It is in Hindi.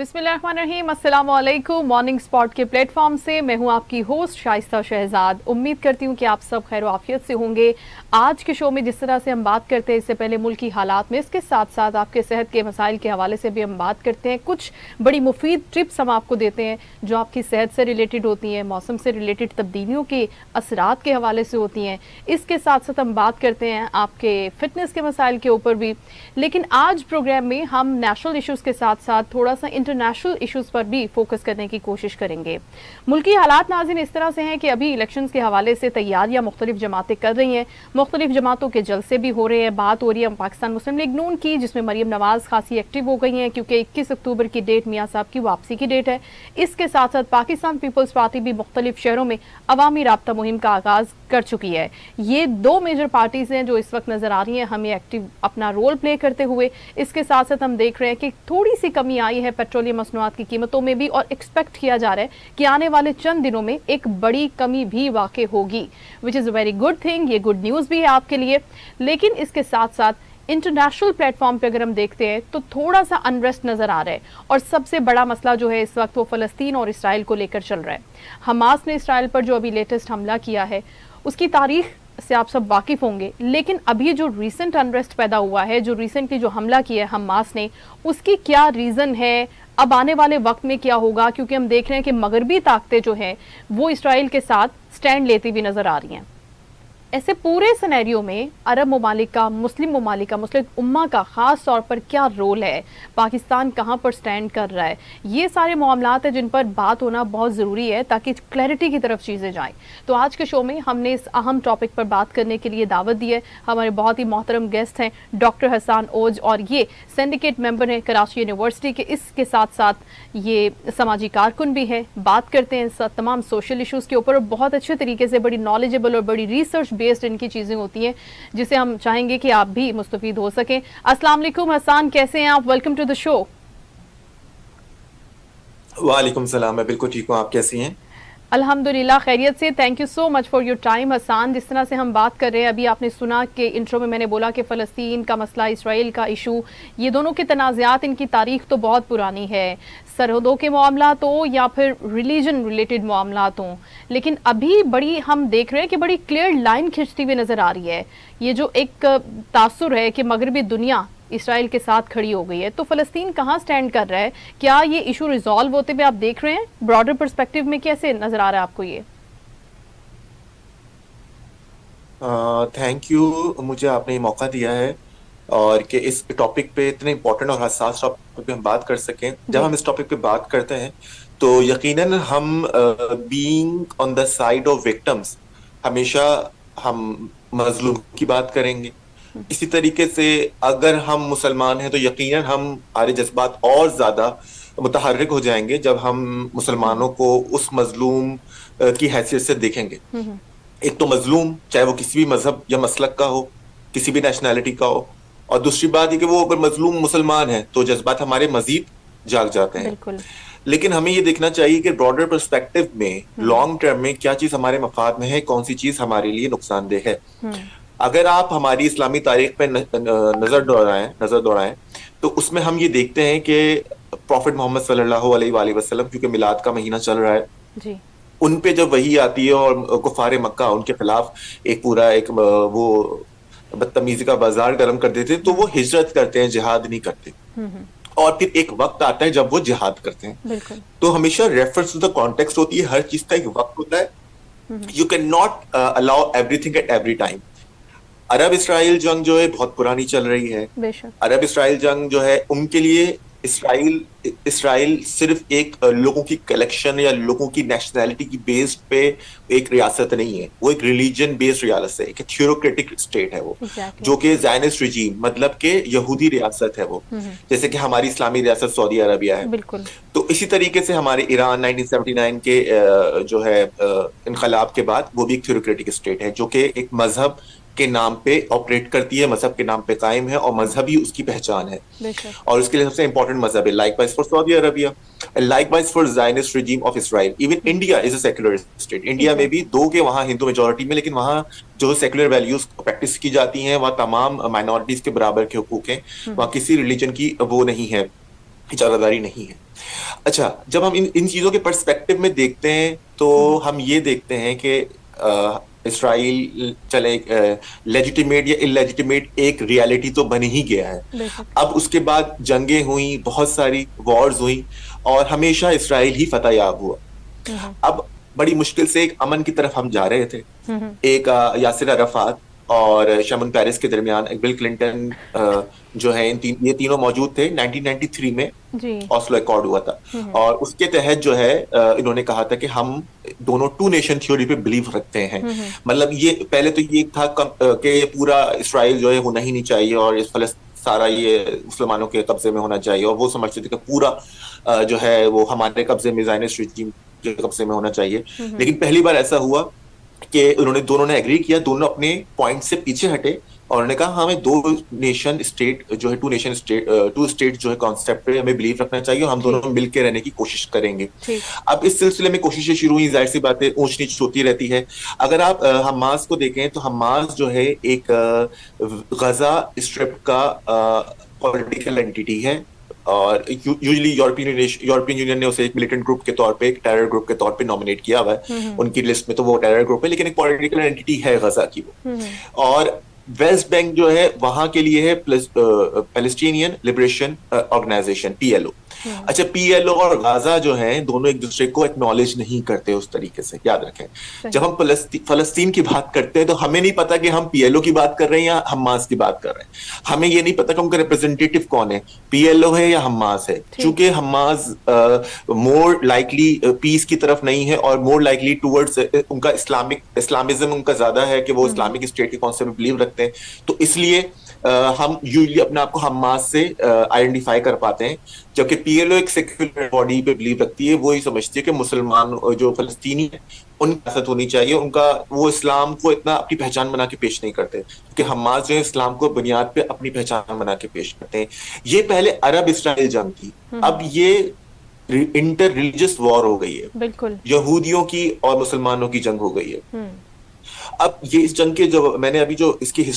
बिस्मिल्लाहिर्रहमानिर्रहीम, अस्सलाम वालेकुम। मॉर्निंग स्पॉट के प्लेटफॉर्म से मैं हूं आपकी होस्ट शाइस्ता शहजाद। उम्मीद करती हूं कि आप सब खैर आफियत से होंगे। आज के शो में जिस तरह से हम बात करते हैं, इससे पहले मुल्की हालात में, इसके साथ साथ आपके सेहत के मसाइल के हवाले से भी हम बात करते हैं। कुछ बड़ी मुफीद टिप्स हम आपको देते हैं जो आपकी सेहत से रिलेटेड होती हैं, मौसम से रिलेटेड तब्दीलियों के असरात के हवाले से होती हैं। इसके साथ साथ हम बात करते हैं आपके फिटनेस के मसाइल के ऊपर भी। लेकिन आज प्रोग्राम में हम नेशनल इशूज़ के साथ साथ थोड़ा सा इंटरनेशनल इश्यूज पर भी फोकस करने की कोशिश करेंगे। मुल्की हालात नाज़रीन इस तरह से हैं कि अभी इलेक्शंस के हवाले से तैयारियां मुख्तलिफ जमातें कर रही हैं, मुख्तलिफ जमातों के जलसे भी हो रहे हैं। बात हो रही है पाकिस्तान मुस्लिम लीग नून की, जिसमें मरियम नवाज खासी एक्टिव हो गई हैं क्योंकि 21 अक्टूबर की डेट मियाँ साहब की वापसी की डेट है। इसके साथ साथ पाकिस्तान पीपल्स पार्टी भी मुख्तलिफ शहरों में अवामी राब्ता मुहिम का आगाज कर चुकी है। ये दो मेजर पार्टीज हैं जो इस वक्त नजर आ रही हैं हमें एक्टिव अपना रोल प्ले करते हुए। इसके साथ साथ हम देख रहे हैं कि थोड़ी सी कमी आई है पेट्रोलियम मसनूआत की कीमतों में भी, और एक्सपेक्ट किया जा रहा है कि आने वाले चंद दिनों में एक बड़ी कमी भी वाक़ई होगी, which is a very good thing. ये गुड न्यूज़ भी है आपके लिए। लेकिन इसके साथ साथ इंटरनेशनल प्लेटफॉर्म पे अगर हम देखते हैं तो थोड़ा सा अनरेस्ट नजर आ रहा है, और सबसे बड़ा मसला जो है इस वक्त वो फ़लस्तीन और इसराइल को लेकर चल रहा है। हमास ने इसराइल पर जो अभी लेटेस्ट हमला किया है उसकी तारीख से आप सब वाकिफ होंगे, लेकिन अभी जो रिसेंट अनरेस्ट पैदा हुआ है, जो रिसेंटली जो हमला किया है हमास ने, उसकी क्या रीज़न है, अब आने वाले वक्त में क्या होगा? क्योंकि हम देख रहे हैं कि मगरबी ताकतें जो हैं वो इसराइल के साथ स्टैंड लेती हुई नजर आ रही हैं। ऐसे पूरे सिनेरियो में अरब ममालिक का, मुस्लिम ममालिक का, मुस्लिम उम्मा का ख़ास तौर पर क्या रोल है, पाकिस्तान कहाँ पर स्टैंड कर रहा है, ये सारे मामलात हैं जिन पर बात होना बहुत ज़रूरी है ताकि क्लैरिटी की तरफ चीज़ें जाएं। तो आज के शो में हमने इस अहम टॉपिक पर बात करने के लिए दावत दी है। हमारे बहुत ही मोहतरम गेस्ट हैं डॉक्टर हसन ओज, और ये सिंडिकेट मेंबर हैं कराची यूनिवर्सिटी के। इसके साथ साथ ये समाजी कारकुन भी हैं। बात करते हैं तमाम सोशल इशूज़ के ऊपर, और बहुत अच्छे तरीके से बड़ी नॉलेजेबल और बड़ी रिसर्च बेस्ड इनकी चीजें होती हैं जिसे हम चाहेंगे कि आप भी मुस्तफीद हो सकें। अस्सलाम वालेकुम हसन, कैसे हैं आप? Welcome to the show. वालेकुम सलाम, मैं बिल्कुल ठीक हूँ। आप कैसी हैं? अल्हम्दुलिल्लाह खैरियत से। Thank you so much for your time Hasan. जिस तरह से हम बात कर रहे हैं, अभी आपने सुना कि इंट्रो में मैंने बोला कि फ़लस्तीन का मसला, इसराइल का इशू, ये दोनों के तनाज़ात, इनकी तारीख तो बहुत पुरानी है, सरहदों के मामलात हो या फिर रिलीजन रिलेटेड मामलात हों। लेकिन अभी बड़ी हम देख रहे हैं कि बड़ी क्लियर लाइन खिंचती हुई नज़र आ रही है। ये जो एक तासुर है कि मगरबी दुनिया इसराइल के साथ खड़ी हो गई है, तो फ़लस्तीन कहाँ स्टैंड कर रहा है? क्या ये इशू रिजॉल्व होते हुए आप देख रहे हैं? ब्रॉडर पर्सपेक्टिव में कैसे नजर आ रहा है आपको ये? थैंक यू, मुझे आपने ये मौका दिया है और कि इस टॉपिक पे, इतने इम्पोर्टेंट और हसास टॉपिक पे हम बात कर सकें। जब हम इस टॉपिक पे बात करते हैं तो यकीनन हम being on the side of victims, हमेशा हम मजलूम की बात करेंगे। इसी तरीके से अगर हम मुसलमान हैं तो यकीनन हमारे जज्बात और ज्यादा मुतहर्रिक हो जाएंगे जब हम मुसलमानों को उस मजलूम की हैसियत से देखेंगे। एक तो मजलूम चाहे वो किसी भी मजहब या मसलक का हो, किसी भी नेशनैलिटी का हो, और दूसरी बात ये कि वो अगर मजलूम मुसलमान है तो जज्बात हमारे मजीद जाग जाते हैं। लेकिन हमें ये देखना चाहिए कि ब्रॉडर पर्सपेक्टिव में लॉन्ग टर्म में क्या चीज हमारे मफाद में है, कौन सी चीज हमारे लिए नुकसानदेह है। अगर आप हमारी इस्लामी तारीख पे नजर दौड़ाएं तो उसमें हम ये देखते हैं कि प्रॉफिट मोहम्मद सल्लल्लाहु अलैहि वसल्लम, क्योंकि मिलाद का महीना चल रहा है जी, उन पे जब वही आती है और कुफारे मक्का उनके खिलाफ एक पूरा वो बदतमीजी का बाजार गर्म कर देते हैं, तो वो हिजरत करते हैं, जिहाद नहीं करते। और फिर एक वक्त आता है जब वो जिहाद करते हैं। तो हमेशा रेफरेंस टू द कॉन्टेक्स्ट होती है, हर चीज का एक वक्त होता है। You can not allow everything at every time. Arab Israel जंग जो है बहुत पुरानी चल रही है। अरब इसराइल जंग जो है, उनके लिए इसराइल सिर्फ एक लोगों की कलेक्शन या लोगों की नेशनैलिटी की बेस्ड पे एक रियासत नहीं है, वो एक रिलीजन बेस्ड रियासत है, एक थ्योरोक्रेटिक स्टेट है वो, जो कि ज़ायनिस्ट रिजीम, मतलब के यहूदी रियासत है वो, जैसे कि हमारी इस्लामी रियासत सऊदी अरबिया है। तो इसी तरीके से हमारे ईरान 1979 के जो है इनकलाब के बाद वो भी एक थ्योरोक्रेटिक स्टेट है, जो कि एक मजहब के नाम पे ऑपरेट करती है, मजहब के नाम पे कायम है, और मजहब ही उसकी पहचान है, और उसके लिए सबसे इंपॉर्टेंट मजहब है। Likewise for Saudi Arabia, likewise for Zionist regime of Israel. Even India is a secular state. India में भी दो के वहाँ हिंदू मेजोरिटी में, लेकिन वहाँ जो सेक्युलर वैल्यूज प्रैक्टिस की जाती हैं वह तमाम माइनॉरिटीज के बराबर के हुकूक हैं, वहाँ किसी रिलीजन की वो नहीं है। की चारादारी नहीं है। अच्छा, जब हम इन इन चीजों के पर्सपेक्टिव में देखते हैं तो हम ये देखते हैं कि इसराइल चले लेजिटिमेट या इलेजिटिमेट एक रियलिटी तो बन ही गया है। बेशक। अब उसके बाद जंगें हुई, बहुत सारी वॉर्स हुई और हमेशा इसराइल ही फतेहयाब हुआ। हम्म। अब बड़ी मुश्किल से एक अमन की तरफ हम जा रहे थे। हम्म। एक यासिर अराफात और शमन पेरेस के दरमियान एक बिल क्लिंटन जो है, ये तीनों मौजूद थे 1993 में। जी। ऑस्लो अकॉर्ड हुआ था हम्म। और उसके तहत जो है इन्होंने कहा था कि हम दोनों टू नेशन थ्योरी पे बिलीव रखते हैं। हम्म। मतलब ये पहले तो ये था कि पूरा इसराइल जो है होना ही नहीं चाहिए और इस सारा ये मुसलमानों के कब्जे में होना चाहिए, और वो समझते थे कि पूरा जो है वो हमारे कब्जे में, ज़ायनिस्ट रिजीम के कब्जे में होना चाहिए। लेकिन पहली बार ऐसा हुआ कि दोनों ने एग्री किया, दोनों अपने पॉइंट से पीछे हटे और उन्होंने कहा हमें दो नेशन स्टेट जो है, टू स्टेट जो है कॉन्सेप्ट पे हमें बिलीव रखना चाहिए और हम दोनों मिलकर रहने की कोशिश करेंगे। अब इस सिलसिले में कोशिशें शुरू हुई, जाहिर सी बात है ऊंच नीच होती रहती है। अगर आप हमास को देखें तो हमास जो है एक गजा स्ट्रिप का पॉलिटिकल एंटिटी है और यूजुअली यूरोपियन यूनियन ने उसे एक मिलिटेंट ग्रुप के तौर पे, एक टेरर ग्रुप के तौर पे नॉमिनेट किया हुआ है। उनकी लिस्ट में तो वो टेरर ग्रुप है, लेकिन एक पॉलिटिकल एंटिटी है गजा की वो। और वेस्ट बैंक जो है वहां के लिए है पैलेस्टीनियन लिबरेशन ऑर्गेनाइजेशन, पीएलओ। अच्छा, पीएलओ और गाजा जो है दोनों एक दूसरे को एक्नॉलेज नहीं करते उस तरीके से, याद रखें। जब हम फलस्तीन की बात करते हैं तो हमें नहीं पता कि हम पीएलओ की बात कर रहे हैं या हमास की बात कर रहे हैं। हमें ये नहीं पता कि उनका रिप्रेजेंटेटिव कौन है, पीएलओ है या हमास है। क्योंकि हमास मोर लाइकली पीस की तरफ नहीं है और मोर लाइकली टूवर्ड्स उनका इस्लामिज्म उनका ज्यादा है कि वो इस्लामिक स्टेट के कॉन्सेप्ट में बिलीव रखते हैं। तो इसलिए हम यूजली अपने आप को हमास से आइडेंटिफाई कर पाते हैं, जबकि पीएलओ एक सेक्युलर बॉडी पे बिलीव रखती है। वो ही समझती है कि मुसलमान जो फलस्तीनी है उनकी इज्जत होनी चाहिए, उनका वो इस्लाम को इतना अपनी पहचान बना के पेश नहीं करते, क्योंकि हमास जो है इस्लाम को बुनियाद पे अपनी पहचान बना के पेश करते हैं। ये पहले अरब इसराइल जंग थी, अब ये इंटर रिलीजियस वॉर हो गई है, बिल्कुल यहूदियों की और मुसलमानों की जंग हो गई है। अब ये इस जंग के जो मैंने अभी जो इसकी